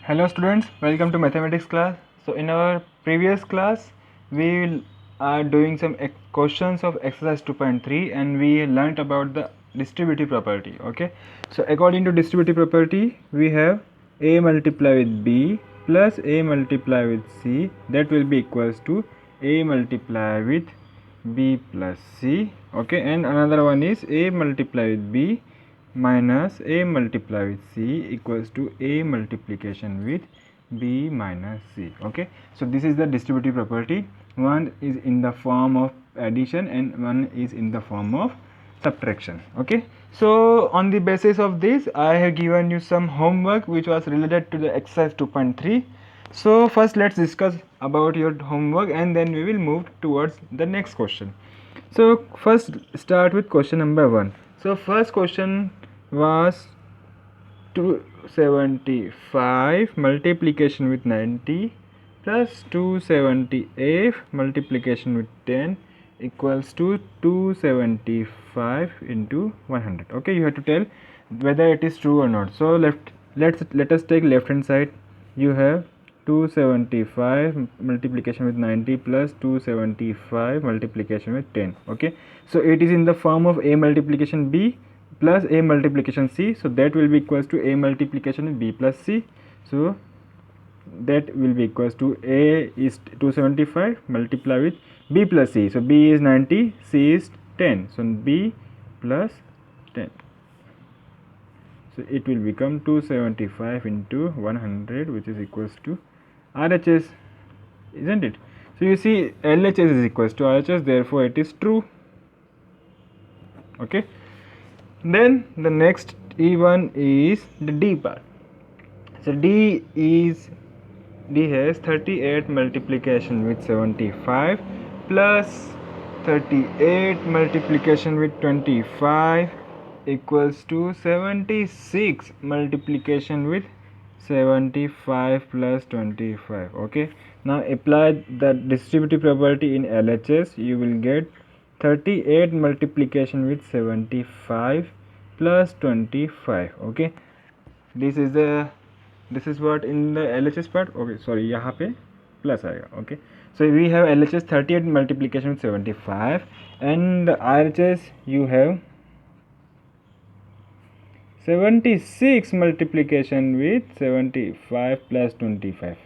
Hello students, welcome to mathematics class. So in our previous class are doing some questions of exercise 2.3 and we learnt about the distributive property. Okay, so according to distributive property we have a multiply with b plus a multiply with c, that will be equals to a multiply with b plus c. Okay, and another one is a multiply with b minus a multiply with c equals to a multiplication with b minus c. Okay, so this is the distributive property. One is in the form of addition and one is in the form of subtraction. Okay, so on the basis of this I have given you some homework which was related to the exercise 2.3. so first let's discuss about your homework and then we will move towards the next question. So first start with question number 1. So first question was 275 multiplication with 90 plus 278 multiplication with 10 equals to 275 into 100. Okay, you have to tell whether it is true or not. So let us take left hand side. You have 275 multiplication with 90 plus 275 multiplication with 10. Okay, so it is in the form of a multiplication b plus a multiplication c, so that will be equals to a multiplication with b plus c. So that will be equals to a is 275 multiply with b plus c, so b is 90, c is 10, so b plus 10, so it will become 275 into 100 which is equals to RHS, isn't it? So you see LHS is equals to RHS, therefore it is true. Okay, then the next E1 is the D part. So D has 38 multiplication with 75 plus 38 multiplication with 25 equals to 76 multiplication with 75 plus 25. Okay, now apply the distributive property in LHS. You will get 38 multiplication with 75 plus 25. Okay, this is what in the LHS part. Okay, sorry, यहाँ पे plus आएगा. Okay, so we have LHS 38 multiplication with 75 and RHS you have 76 multiplication with 75 plus 25.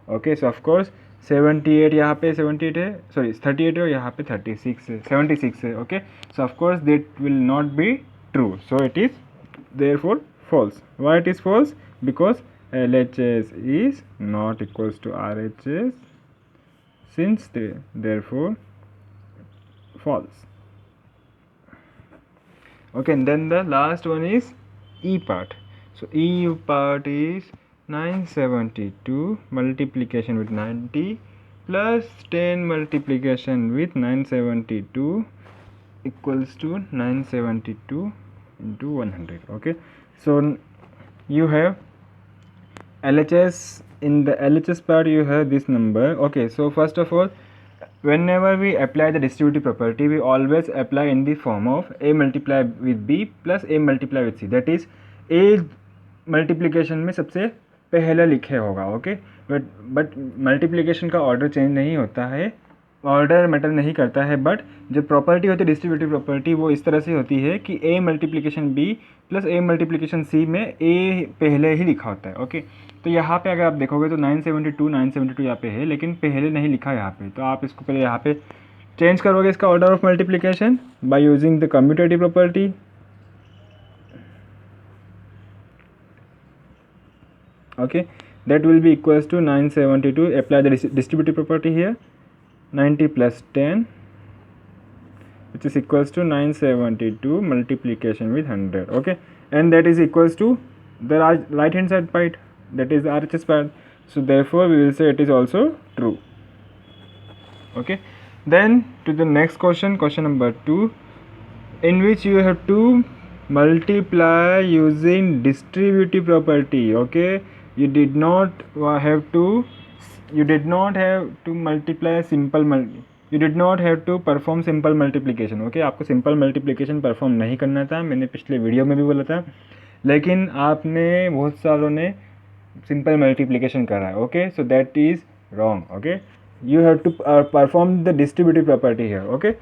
Okay, so of course 78 यहाँ पे 78 है, sorry 38 है, यहाँ पे 36 है, 76 है. Okay, so of course that will not be true, so it is therefore false. Why it is false? Because LHS is not equals to RHS, since therefore false. Okay, and then the last one is E part. So E part is 972 multiplication with 90 plus 10 multiplication with 972 equals to 972 into 100. Okay, so you have LHS. In the LHS part you have this number. Okay, so first of all, whenever we apply the distributive property we always apply in the form of a multiply with b plus a multiply with c, that is a multiplication में सबसे पहले लिखे होगा. Okay, but multiplication का order change नहीं होता है, order matter नहीं करता है, बट जो प्रॉपर्टी होती है डिस्ट्रीब्यूटिव प्रॉपर्टी वो इस तरह से होती है कि a multiplication b plus a multiplication c में a पहले ही लिखा होता है. ओके, तो यहाँ पे अगर आप देखोगे तो 972 यहाँ पे है लेकिन पहले नहीं लिखा यहाँ पे, तो आप इसको पहले यहाँ पे चेंज करोगे इसका order of multiplication by using the commutative property. Okay, that will be equals to 972. Apply the distributive property here. 90 plus 10, which is equals to 972 multiplication with 100. Okay, and that is equals to the right hand side part, that is the RHS part. So therefore we will say it is also true. Okay, then to the next question, question number 2, in which you have to multiply using distributive property. Okay, you did not have to multiply simple you did not have to perform simple multiplication. Okay, आपको simple multiplication perform नहीं करना था, मैंने पिछले video में भी बोला था, लेकिन आपने बहुत सारों ने simple multiplication कर रहा है. Okay, so that is wrong. Okay, you have to perform the distributive property here. Okay,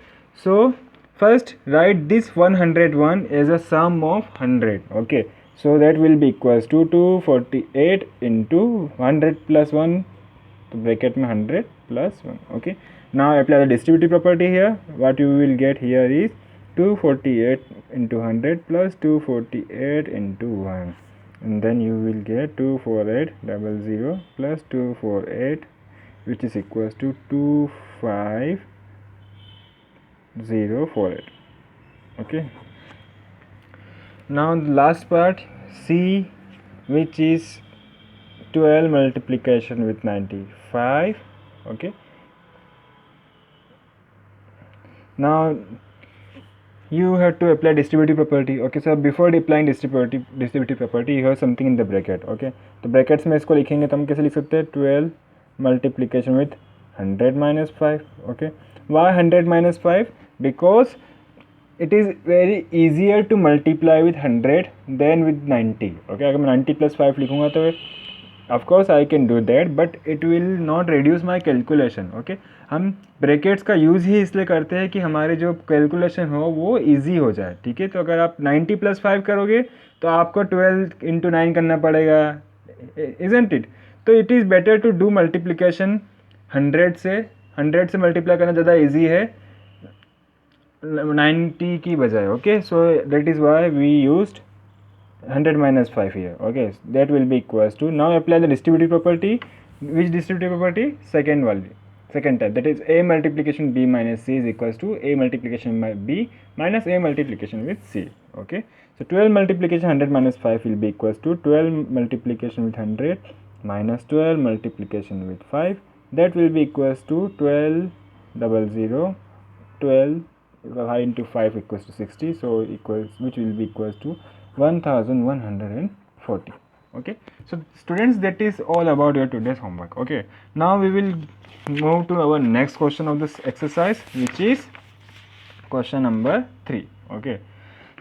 so first write this 101 as a sum of 100. Okay, so that will be equals to 248 into 100 plus 1, तो bracket में 100 plus 1. Okay, now apply the distributive property here. What you will get here is 248 into 100 plus 248 into 1, and then you will get 24800 plus 248, which is equals to 25048. Okay, now the last part, C, which is 12 multiplication with 95. Okay, now you have to apply distributive property. Okay, so before applying distributive property, you have something in the bracket. Okay, तो brackets में इसको लिखेंगे तो हम कैसे लिख सकते हैं, 12 multiplication with 100 minus 5. Okay, why 100 minus 5? Because it is very easier to multiply with 100 than with 90. Okay, अगर मैं 90 plus 5 लिखूँगा तो of course I can do that, but it will not reduce my calculation. Okay, हम brackets का use ही इसलिए करते हैं कि हमारे जो कैलकुलेशन हो वो इजी हो जाए. ठीक है, तो अगर आप 90 plus 5 करोगे तो आपको 12 into 9 करना पड़ेगा, isn't it? तो it is better to do multiplication 100 से मल्टीप्लाई करना ज़्यादा ईजी है 90 की बजाय. Okay, so that is why we used 100 minus 5 here. Okay, so that will be equals to, now apply the distributive property. Which distributive property? Second type, that is a multiplication b minus c is equals to a multiplication b minus a multiplication with c. Okay, so 12 multiplication 100 minus 5 will be equals to 12 multiplication with 100 minus 12 multiplication with 5, that will be equals to 12 into 5 equals to 60, so equals, which will be equals to 1140. Okay, so students, that is all about your today's homework. Okay, now we will move to our next question of this exercise, which is question number 3. Okay,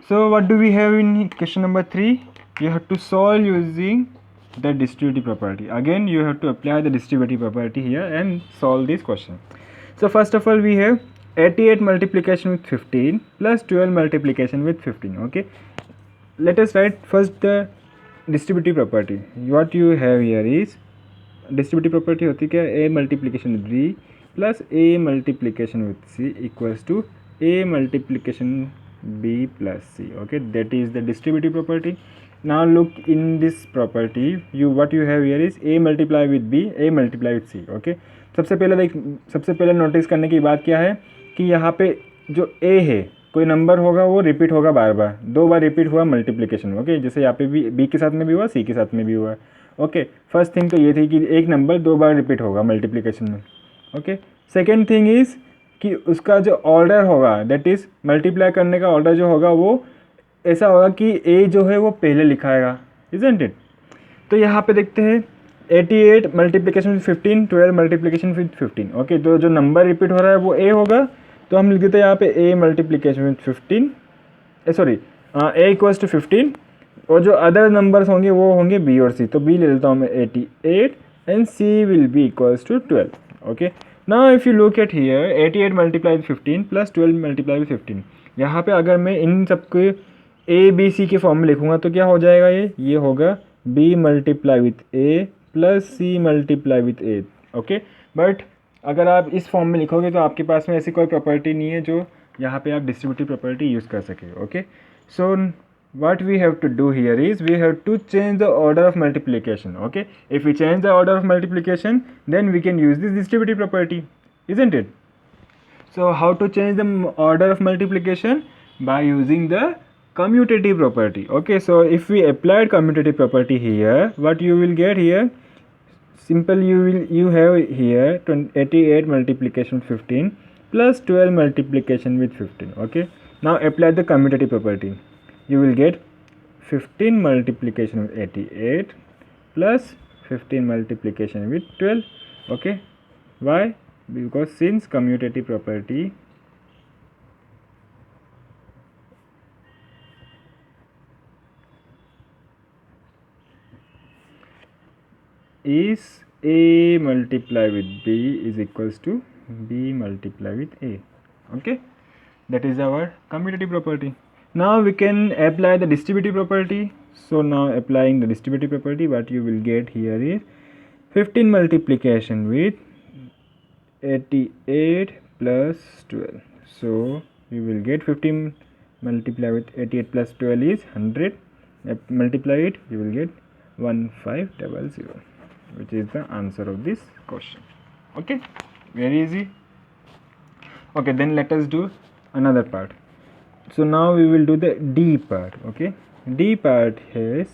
so what do we have in question number 3? You have to solve using the distributive property. Again, you have to apply the distributive property here and solve this question. So first of all, we have 88 multiplication with 15 plus 12 multiplication with 15. Okay, let us write first the distributive property. What you have here is distributive property होती क्या, a multiplication with b plus a multiplication with c equals to a multiplication b plus c. Okay, that is the distributive property. Now look in this property, what you have here is a multiply with b, a multiply with c. Okay, सबसे पहले notice करने की बात क्या है कि यहाँ पे जो a है, कोई नंबर होगा वो रिपीट होगा बार बार, 2 बार रिपीट हुआ मल्टीप्लिकेशन. ओके, जैसे यहाँ पे भी बी के साथ में भी हुआ, सी के साथ में भी हुआ. ओके, फर्स्ट थिंग तो ये थी कि एक नंबर 2 बार रिपीट होगा मल्टीप्लिकेशन में. ओके, सेकेंड थिंग इज़ कि उसका जो ऑर्डर होगा, दैट इज़ मल्टीप्लाई करने का ऑर्डर जो होगा वो ऐसा होगा कि ए जो है वो पहले लिखाएगा, इजंट इट. तो यहाँ पे देखते हैं 88 multiplication with 15, 12 multiplication with 15. Okay, तो जो नंबर रिपीट हो रहा है वो ए होगा, तो हम लिख देते हैं यहाँ पे a multiplication with 15, sorry a equals to 15, और जो अदर नंबर्स होंगे वो होंगे b और c. तो b ले लेता हूँ मैं 88 and c will be equals to 12. Okay, now if you look at here 88 multiply with 15 plus 12 multiply with 15, यहाँ पे अगर मैं इन सबके a b c के फॉर्म में लिखूँगा तो क्या हो जाएगा, ये होगा b multiply with a plus c multiply with a. Okay, but अगर आप इस फॉर्म में लिखोगे तो आपके पास में ऐसी कोई प्रॉपर्टी नहीं है जो यहाँ पे आप डिस्ट्रीब्यूटिव प्रॉपर्टी यूज़ कर सके. Okay, so what we have to do here is we have to change the order of multiplication. Okay, if we change the order of multiplication, then we can use this distributive property, isn't it? So how to change the order of multiplication? By using the commutative property. Okay, so if we applied commutative property here, what you will get here, simple, you have here 88 multiplication with 15 plus 12 multiplication with 15. Okay, now apply the commutative property. You will get 15 multiplication with 88 plus 15 multiplication with 12. Okay, why? Because since commutative property is A multiply with B is equals to B multiply with A. Okay, that is our commutative property. Now we can apply the distributive property. So now applying the distributive property, what you will get here is 15 multiplication with 88 plus 12. So we will get 15 multiply with 88 plus 12 is 100. Multiply it, you will get 1500, which is the answer of this question. Okay, very easy. Okay, then let us do another part. So now we will do the D part. Okay, D part is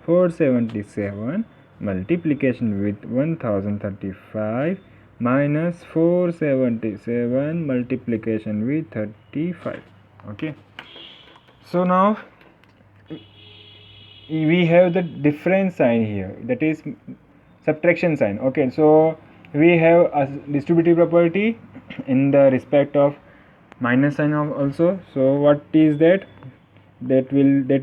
477 multiplication with 1035 minus 477 multiplication with 35. Okay, so now we have the difference sign here, that is subtraction sign. Okay, so we have a distributive property in the respect of minus sign of also. So what is that? That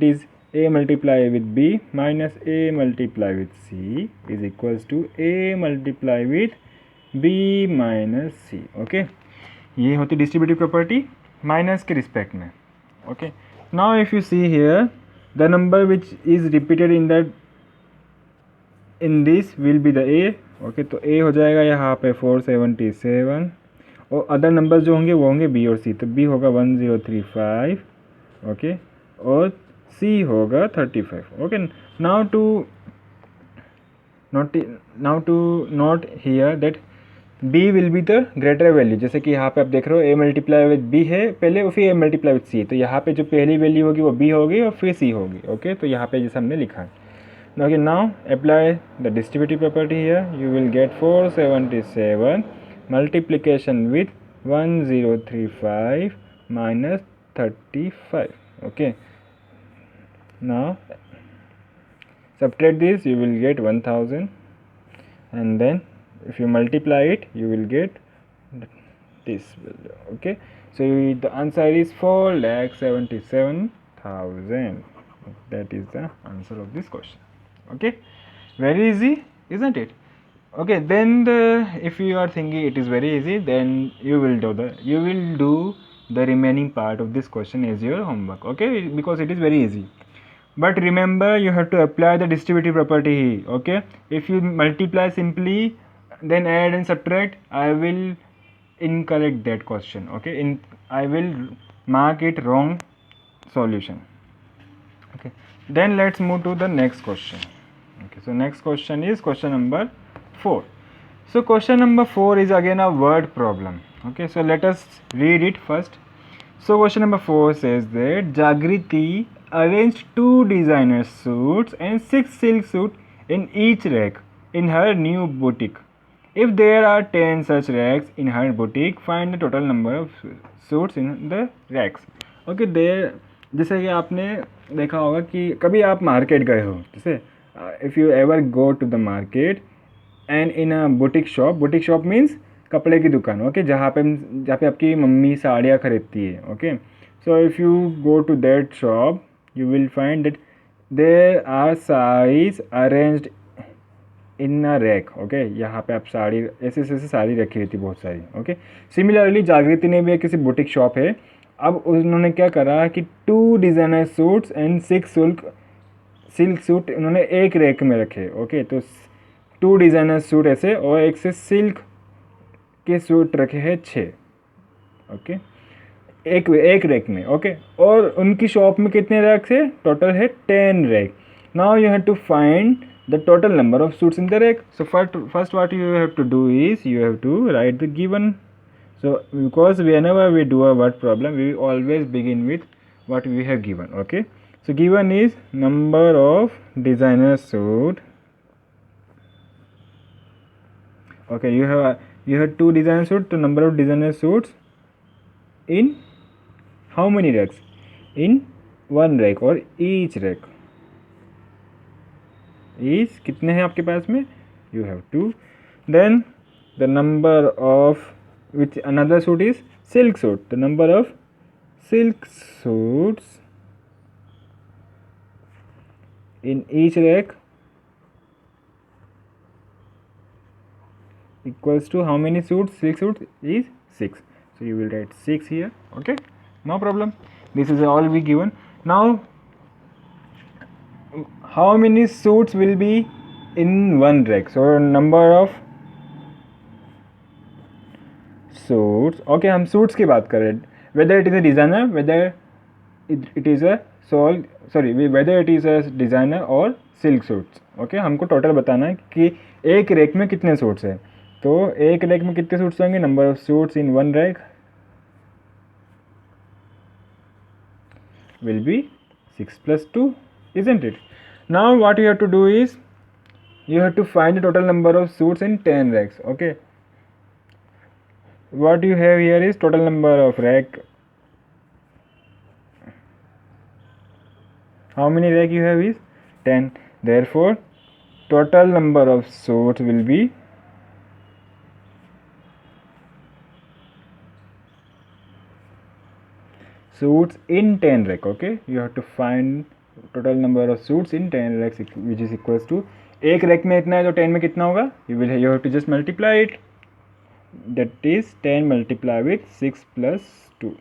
is A multiply with B minus A multiply with C is equals to A multiply with B minus C. Okay, ये होती distributive property minus के respect में. Okay, now if you see here, the number which is repeated in this will be the A. Okay, तो A हो जाएगा यहाँ पे 477 और अदर नंबर जो होंगे वो होंगे B और C. तो B होगा 1035. ओके, और C होगा 35. Okay, now to note here that B will be the greater value. जैसे कि यहाँ पे आप देख रहे हो A मल्टीप्लाई विद B है पहले और फिर A मल्टीप्लाई विद C. तो यहाँ पे जो पहली वैल्यू होगी वो B होगी और फिर C होगी. ओके, तो यहाँ पे जैसे हमने लिखा है. Okay, now apply the distributive property here. You will get 477 multiplication with 1035 minus 35. Okay, now subtract this, you will get 1000, and then if you multiply it you will get this value. Okay, so the answer is 4,77,000. that is the answer of this question. Okay, very easy, isn't it? Okay, then if you are thinking it is very easy, then you will do the remaining part of this question as your homework. Okay, because it is very easy. But remember, you have to apply the distributive property. Okay, if you multiply simply then add and subtract, I will incorrect that question. Okay, I will mark it wrong solution. Okay, then let's move to the next question. Okay, so next question is question number 4. So question number 4 is again a word problem. Okay, so let us read it first. So question number 4 says that Jagriti arranged 2 designer suits and 6 silk suits in each rack in her new boutique. If there are 10 such racks in her boutique, find the total number of suits in the racks. Okay, there जैसे कि आपने देखा होगा कि कभी आप market गए हो, जैसे if you ever go to the market and in a boutique shop means कपड़े की दुकान. ओके, जहाँ पे आपकी मम्मी साड़ियाँ खरीदती है. Okay, so if you go to that shop you will find that there are saris arranged in a rack. Okay, यहाँ पे आप साड़ी ऐसे साड़ी रखी रहती बहुत सारी. ओके, सिमिलरली जागृति ने भी किसी बुटीक शॉप है. अब उन्होंने क्या करा कि 2 designer suits and 6 silk suit उन्होंने एक रैक में रखे. ओके, तो 2 डिज़ाइनर सूट ऐसे और एक से सिल्क के सूट रखे हैं 6. ओके, एक रैक में. ओके, और उनकी शॉप में कितने रैक्स है? टोटल है 10 rack. Now you have to find the total number of suits in the rack. So first what you have to do is you have to write the given. So because whenever we do a word problem we always begin with what we have given. Okay, so given is number of designer suit. Okay, you have 2 designer suits. The number of designer suits in how many racks? In one rack or each rack is कितने हैं आपके पास में? You have 2. Then the number of which another suit is silk suit. The number of silk suits in each rack equals to how many suits? 6 suits is 6. So you will write 6 here. Okay, no problem. This is all we given. Now how many suits will be in one rack? So number of suits. Okay, हम suits की बात कर रहे हैं. Whether it is a designer, whether it is a whether it is a designer or silk suits. Okay, हमको total बताना है कि एक रैक में कितने सूट्स हैं. तो एक रैक में कितने सूट्स होंगे? Number of suits in one rack will be 6 plus 2, isn't it? Now what you have to do is you have to find the total number of suits in 10 racks. Okay, what you have here is total number of rack. How many rack you have is 10. Therefore total number of suits will be suits in 10 rack. Okay, you have to find total number of suits in 10 racks, which is equals to एक rack में इतना है तो 10 में कितना होगा? You have to just multiply it. That is 10 multiply with 6 plus 2.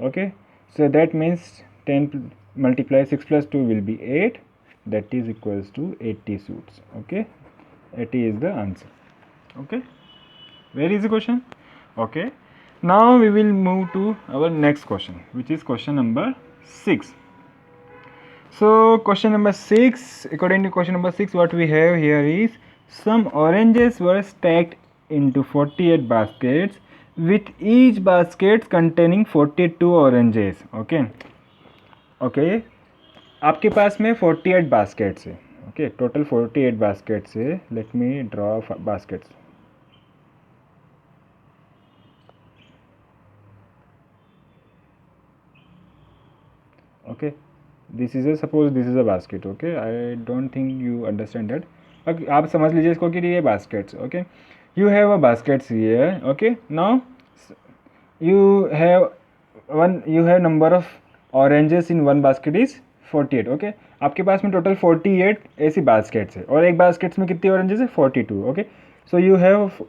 Okay, so that means 10 multiply 6 plus 2 will be 8. That is equals to 80 suits. Okay, 80 is the answer. Okay, very easy question. Okay, now we will move to our next question, which is question number 6. So question number 6, according to question number 6, what we have here is some oranges were stacked into 48 baskets with each basket containing 42 oranges. Okay, okay, आपके पास में 48 baskets है. Okay, total 48 baskets है. Let me draw baskets. Okay, this is a suppose this is a basket. Okay, I don't think you understand that. Okay, आप समझ लीजिए इसको कि ये baskets. Okay, you have a baskets here. Okay, now you have number of oranges in one basket is 48. Okay, आपके पास में total 48 ऐसी baskets है और एक baskets में कितनी oranges है? 42. Okay, so you have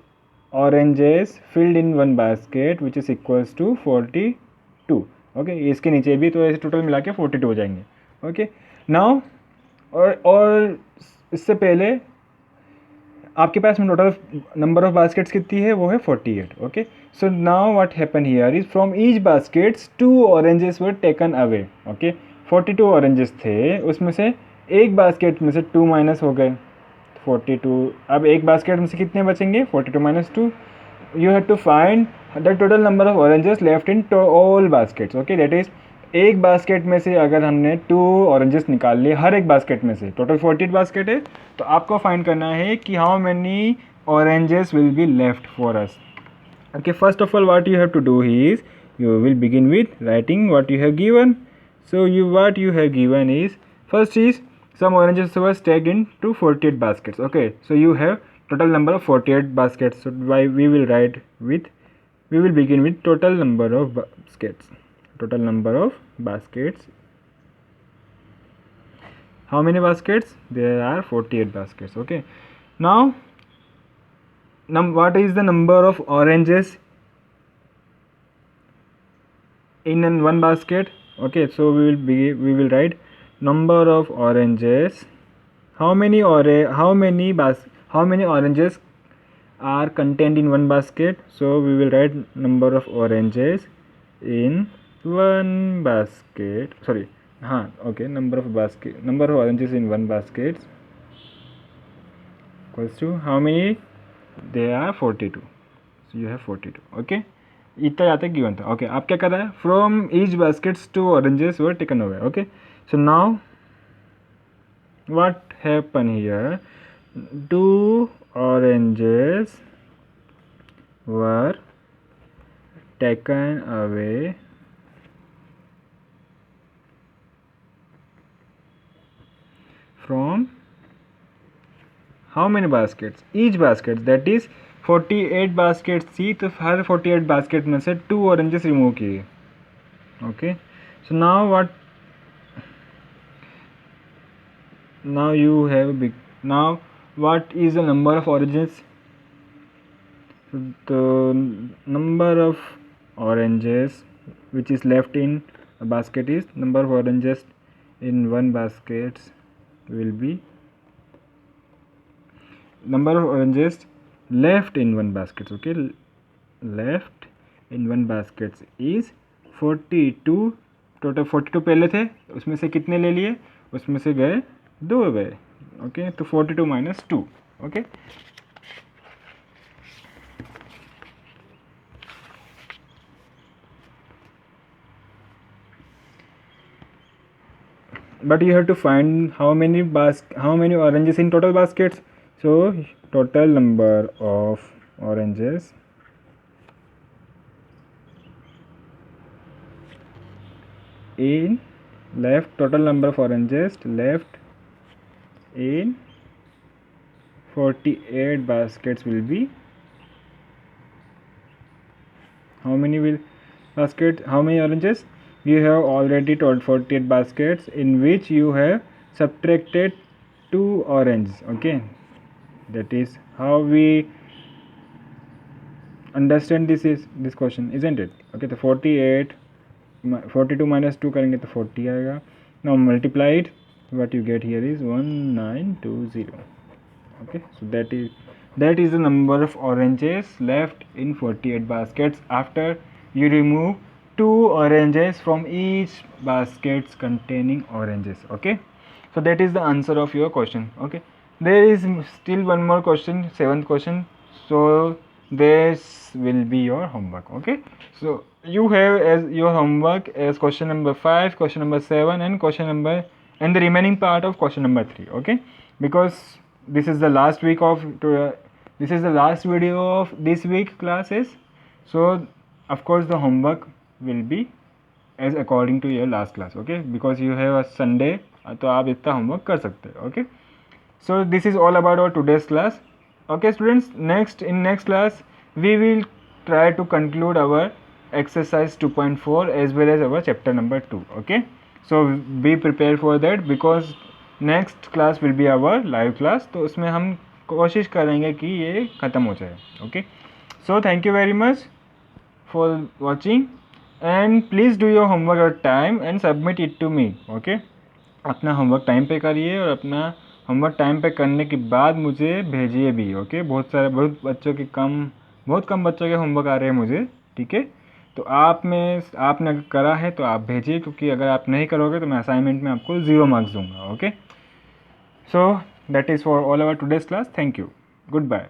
oranges filled in one basket which is equals to 42. Okay, इसके नीचे भी तो ऐसे टोटल मिला के 42 हो जाएंगे. ओके, नाउ और इससे पहले आपके पास में टोटल नंबर ऑफ बास्केट्स कितनी है? वो है 48. Okay, so now what happen here is from each baskets 2 oranges were taken away. Okay, 42 oranges थे, उसमें से एक बास्केट में से 2 माइनस हो गए 42. अब एक बास्केट में से कितने बचेंगे? 42 minus 2. You have to find the total number of oranges left in all baskets. Okay, that is एक बास्केट में से अगर हमने 2 ऑरेंजेस निकाल लिए हर एक बास्केट में से, टोटल 48 बास्केट है, तो आपको फाइंड करना है कि how many oranges will be left for us. Okay, first of all what you have to do is you will begin with writing what you have given. So what you have given is, first is some oranges were stacked into 48 baskets. Okay, so you have total number of 48 baskets. So we will begin with total number of baskets. Total number of baskets. How many baskets? There are 48 baskets. Okay, now what is the number of oranges in one basket? Okay, so we will write number of oranges. How many oranges are contained in one basket? So we will write number of oranges in one basket. Number of oranges in one basket equals to how many? There are 42. So you have 42. Okay, इतना जाता है given था. Okay, आप क्या कर रहा है? From each baskets 2 oranges were taken away. Okay, so now what happened here? 2 oranges were taken away from how many baskets? Each basket, that is 48 baskets थी, तो हर 48 बास्केट में से 2 ऑरेंजेस रिमूव किए. Okay, so now you have now what is the number of oranges? So the number of oranges which is left in a basket is number of oranges in one basket will be number of oranges left in one basket. Okay, left in one basket is 42. Total 42 पहले थे, उसमें से कितने ले लिए, उसमें से गए 2 गए. ओके, तो 42 minus 2. Okay, but you have to find how many oranges in total baskets. So total number of oranges in left, total number of oranges left in 48 baskets will be how many oranges? You have already told 48 baskets in which you have subtracted 2 oranges. Okay, that is how we understand this question, isn't it? Okay, तो 42 minus 2 करेंगे तो 40 आएगा. Now multiply it, what you get here is 1920. Okay, so that is the number of oranges left in 48 baskets after you remove 2 oranges from each baskets containing oranges. Okay, so that is the answer of your question. Okay, there is still one more question, 7th question. So this will be your homework. Okay, so you have as your homework as question number 5, question number 7 and the remaining part of question number 3. Okay, because this is the last week of this is the last video of this week classes, so of course the homework will be as according to your last class. Okay, because you have a Sunday, तो आप इतना homework कर सकते हैं. Okay, so this is all about our today's class. Okay students, in next class we will try to conclude our exercise 2.4 as well as our chapter number 2. Okay, so be prepared for that because next class will be our live class. तो उसमें हम कोशिश करेंगे कि ये ख़त्म हो जाए. Okay, so thank you very much for watching and please do your homework at time and submit it to me. Okay, अपना होमवर्क टाइम पे करिए और अपना होमवर्क टाइम पे करने के बाद मुझे भेजिए भी. ओके, बहुत कम बच्चों के होमवर्क आ रहे हैं मुझे. ठीक है, तो आपने अगर करा है तो आप भेजिए, क्योंकि अगर आप नहीं करोगे तो मैं असाइनमेंट में आपको 0 मार्क्स दूंगा. Okay, so that is for all our today's class. Thank you, good bye.